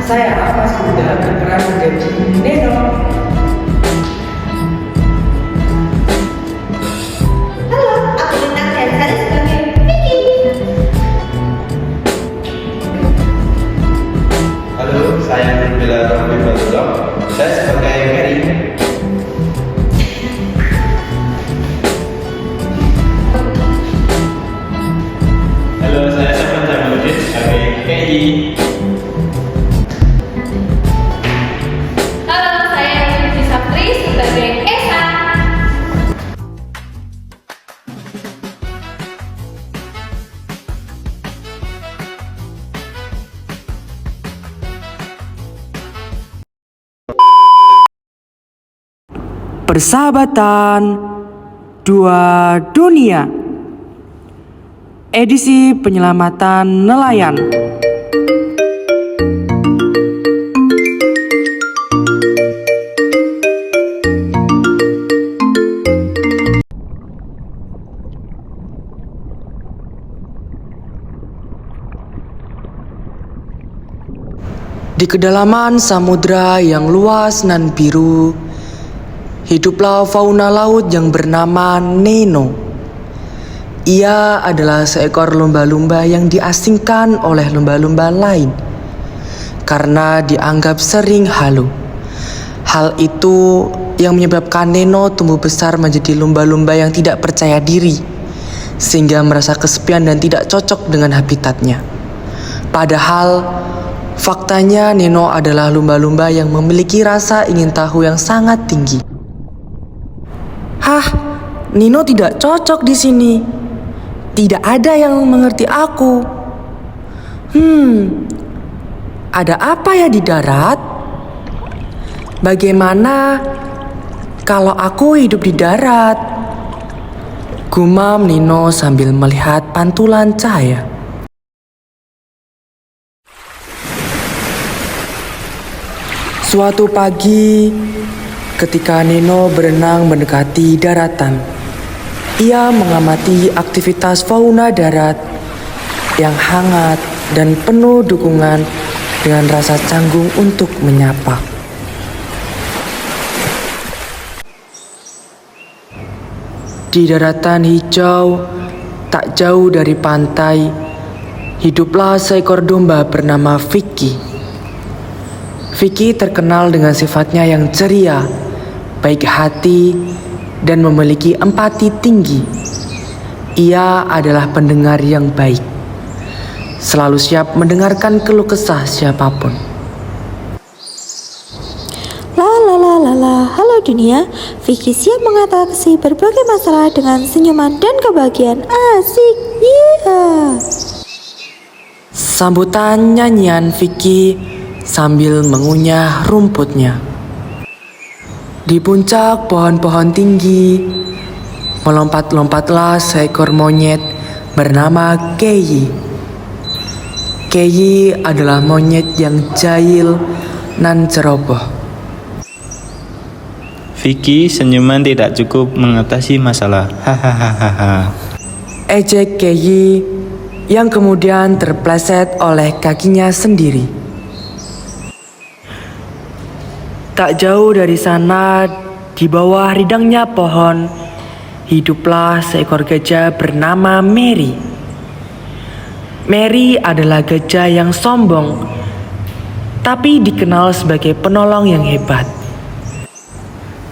saya Afas sudah berperan menjadi Neno. Halo, aku Lintang dan saya sebagai Vicky. Halo, saya Nurmila Robi Batudok. Saya sebagai Mary. Halo, saya Sofan Jamaluddin sebagai KI. Halo, saya Yuni Sapri sebagai Esa. Persahabatan Dua Dunia, edisi penyelamatan nelayan. Di kedalaman samudra yang luas nan biru, hiduplah fauna laut yang bernama Neno. Ia adalah seekor lumba-lumba yang diasingkan oleh lumba-lumba lain karena dianggap sering halu. Hal itu yang menyebabkan Neno tumbuh besar menjadi lumba-lumba yang tidak percaya diri, sehingga merasa kesepian dan tidak cocok dengan habitatnya. Padahal faktanya Neno adalah lumba-lumba yang memiliki rasa ingin tahu yang sangat tinggi. Hah, Nino tidak cocok di sini. Tidak ada yang mengerti aku. Ada apa ya di darat? Bagaimana kalau aku hidup di darat? Gumam Nino sambil melihat pantulan cahaya. Suatu pagi, ketika Nino berenang mendekati daratan, ia mengamati aktivitas fauna darat yang hangat dan penuh dukungan dengan rasa canggung untuk menyapa. Di daratan hijau, tak jauh dari pantai, hiduplah seekor domba bernama Vicky. Vicky terkenal dengan sifatnya yang ceria, baik hati, dan memiliki empati tinggi. Ia adalah pendengar yang baik, selalu siap mendengarkan keluh kesah siapapun. Halo dunia, Vicky siap mengatasi berbagai masalah dengan senyuman dan kebahagiaan. Asik, yeah. Sambutan nyanyian Vicky sambil mengunyah rumputnya. Di puncak pohon-pohon tinggi, melompat-lompatlah seekor monyet bernama Kei. Kei adalah monyet yang jahil nan ceroboh. Vicky, senyuman tidak cukup mengatasi masalah. Hahaha. Ejek Kei yang kemudian terpleset oleh kakinya sendiri. Tak jauh dari sana, di bawah ridangnya pohon, hiduplah seekor gajah bernama Mary. Mary adalah gajah yang sombong, tapi dikenal sebagai penolong yang hebat.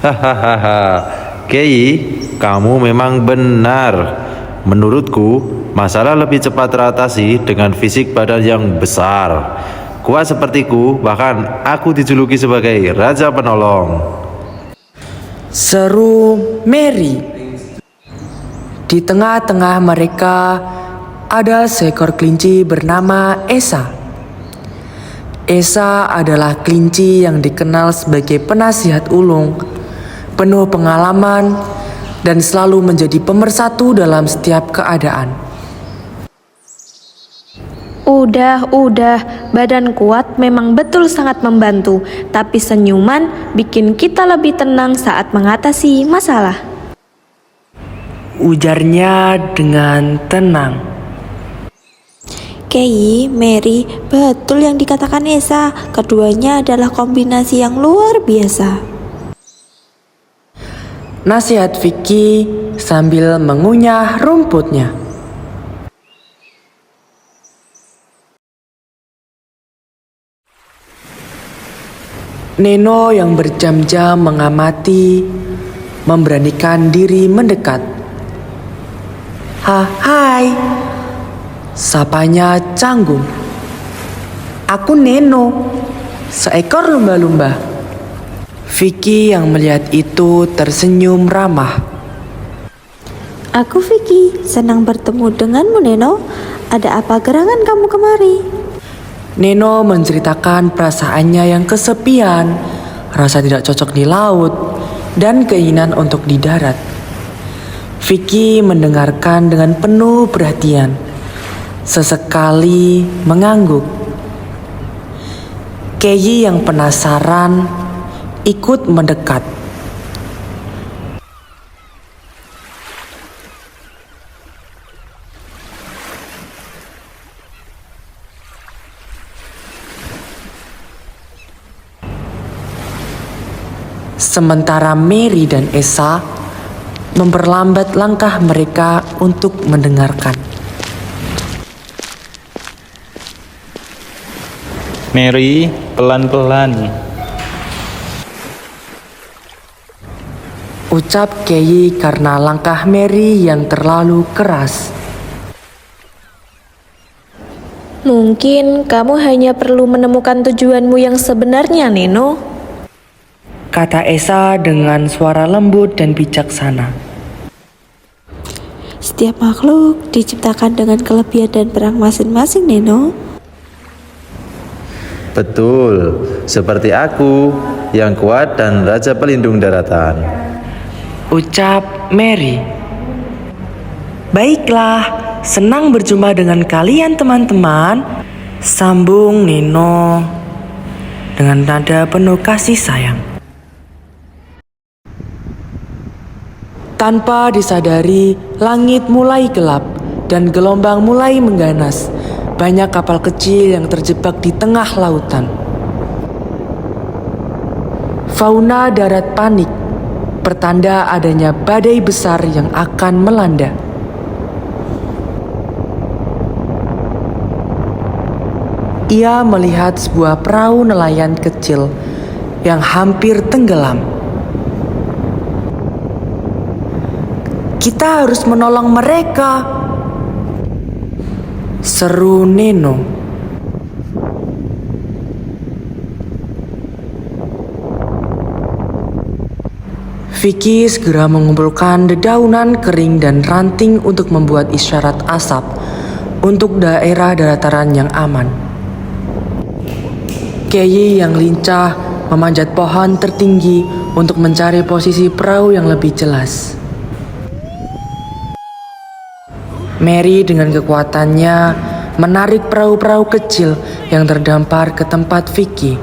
Hahaha, Kei, kamu memang benar. Menurutku, masalah lebih cepat teratasi dengan fisik badan yang besar. Kuat sepertiku, bahkan aku dijuluki sebagai Raja Penolong. Seru Mary. Di tengah-tengah mereka ada seekor kelinci bernama Esa. Esa adalah kelinci yang dikenal sebagai penasihat ulung, penuh pengalaman, dan selalu menjadi pemersatu dalam setiap keadaan. Udah, badan kuat memang betul sangat membantu, tapi senyuman bikin kita lebih tenang saat mengatasi masalah. Ujarnya dengan tenang. Kei, Mary, betul yang dikatakan Esa. Keduanya adalah kombinasi yang luar biasa. Nasihat Vicky sambil mengunyah rumputnya. Neno yang berjam-jam mengamati memberanikan diri mendekat. Hai, sapanya canggung. Aku Neno, seekor lumba-lumba. Vicky yang melihat itu tersenyum ramah. Aku Vicky, senang bertemu denganmu Neno. Ada apa gerangan kamu kemari? Neno menceritakan perasaannya yang kesepian, rasa tidak cocok di laut, dan keinginan untuk di darat. Vicky mendengarkan dengan penuh perhatian, sesekali mengangguk. Kei yang penasaran ikut mendekat. Sementara Mary dan Esa memperlambat langkah mereka untuk mendengarkan. Mary, pelan-pelan. Ucap Kei karena langkah Mary yang terlalu keras. Mungkin kamu hanya perlu menemukan tujuanmu yang sebenarnya, Neno. Kata Esa dengan suara lembut dan bijaksana. Setiap makhluk diciptakan dengan kelebihan dan perang masing-masing Neno. Betul, seperti aku yang kuat dan raja pelindung daratan. Ucap Mary. Baiklah, senang berjumpa dengan kalian teman-teman. Sambung Neno dengan nada penuh kasih sayang. Tanpa disadari, langit mulai gelap dan gelombang mulai mengganas. Banyak kapal kecil yang terjebak di tengah lautan. Fauna darat panik, pertanda adanya badai besar yang akan melanda. Ia melihat sebuah perahu nelayan kecil yang hampir tenggelam. Kita harus menolong mereka, seru Neno. Vicky segera mengumpulkan dedaunan kering dan ranting untuk membuat isyarat asap untuk daerah dataran yang aman. Kei yang lincah memanjat pohon tertinggi untuk mencari posisi perahu yang lebih jelas. Mary dengan kekuatannya menarik perahu-perahu kecil yang terdampar ke tempat Vicky.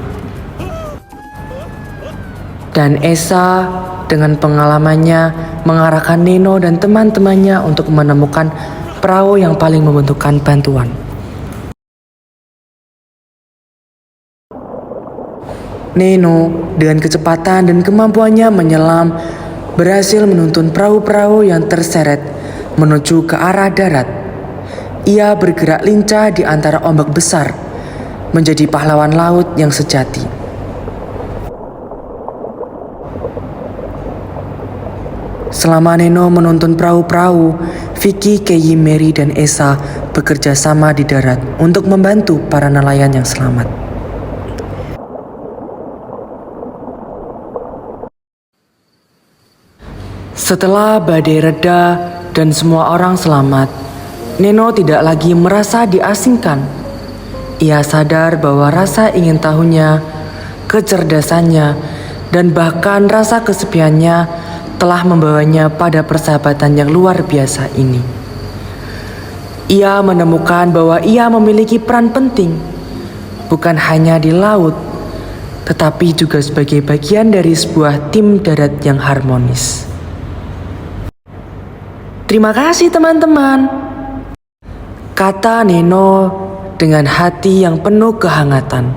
Dan Esa dengan pengalamannya mengarahkan Neno dan teman-temannya untuk menemukan perahu yang paling membutuhkan bantuan. Neno dengan kecepatan dan kemampuannya menyelam berhasil menuntun perahu-perahu yang terseret menuju ke arah darat. Ia bergerak lincah di antara ombak besar, menjadi pahlawan laut yang sejati. Selama Neno menuntun perahu-perahu, Vicky, Kei, Mary, dan Esa bekerja sama di darat untuk membantu para nelayan yang selamat. Setelah badai reda dan semua orang selamat, Neno tidak lagi merasa diasingkan. Ia sadar bahwa rasa ingin tahunya, kecerdasannya, dan bahkan rasa kesepiannya telah membawanya pada persahabatan yang luar biasa ini. Ia menemukan bahwa ia memiliki peran penting, bukan hanya di laut, tetapi juga sebagai bagian dari sebuah tim darat yang harmonis. Terima kasih teman-teman, kata Neno dengan hati yang penuh kehangatan.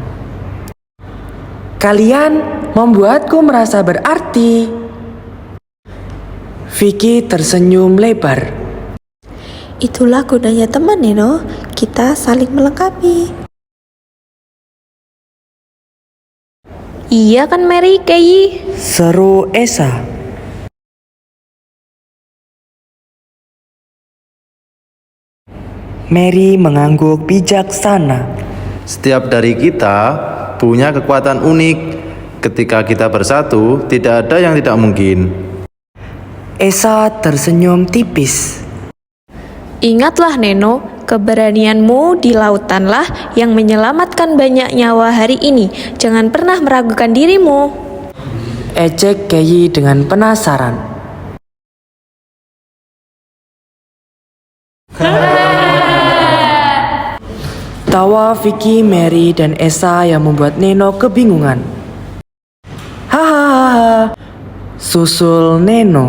Kalian membuatku merasa berarti. Vicky tersenyum lebar. Itulah gunanya teman, Neno. Kita saling melengkapi. Iya kan Mary, Kei? Seru Esa. Mary mengangguk bijaksana. Setiap dari kita punya kekuatan unik. Ketika kita bersatu, tidak ada yang tidak mungkin. Esa tersenyum tipis. Ingatlah Neno, keberanianmu di lautanlah yang menyelamatkan banyak nyawa hari ini. Jangan pernah meragukan dirimu. Ejek Kei dengan penasaran. Tawa Vicky, Mary, dan Esa yang membuat Neno kebingungan. Hahaha, susul Neno.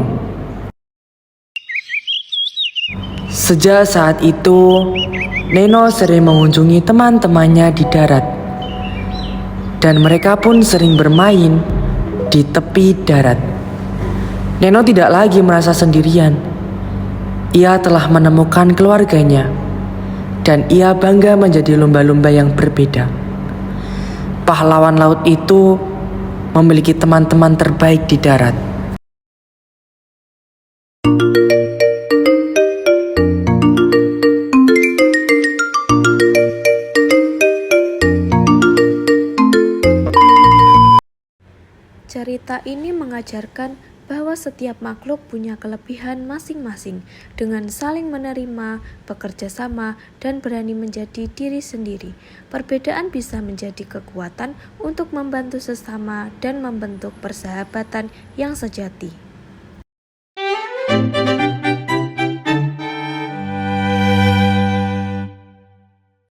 Sejak saat itu, Neno sering mengunjungi teman-temannya di darat. Dan mereka pun sering bermain di tepi darat. Neno tidak lagi merasa sendirian. Ia telah menemukan keluarganya. Dan ia bangga menjadi lumba-lumba yang berbeda. Pahlawan laut itu memiliki teman-teman terbaik di darat. Cerita ini mengajarkan bahwa setiap makhluk punya kelebihan masing-masing. Dengan saling menerima, bekerja sama, dan berani menjadi diri sendiri, perbedaan bisa menjadi kekuatan untuk membantu sesama dan membentuk persahabatan yang sejati.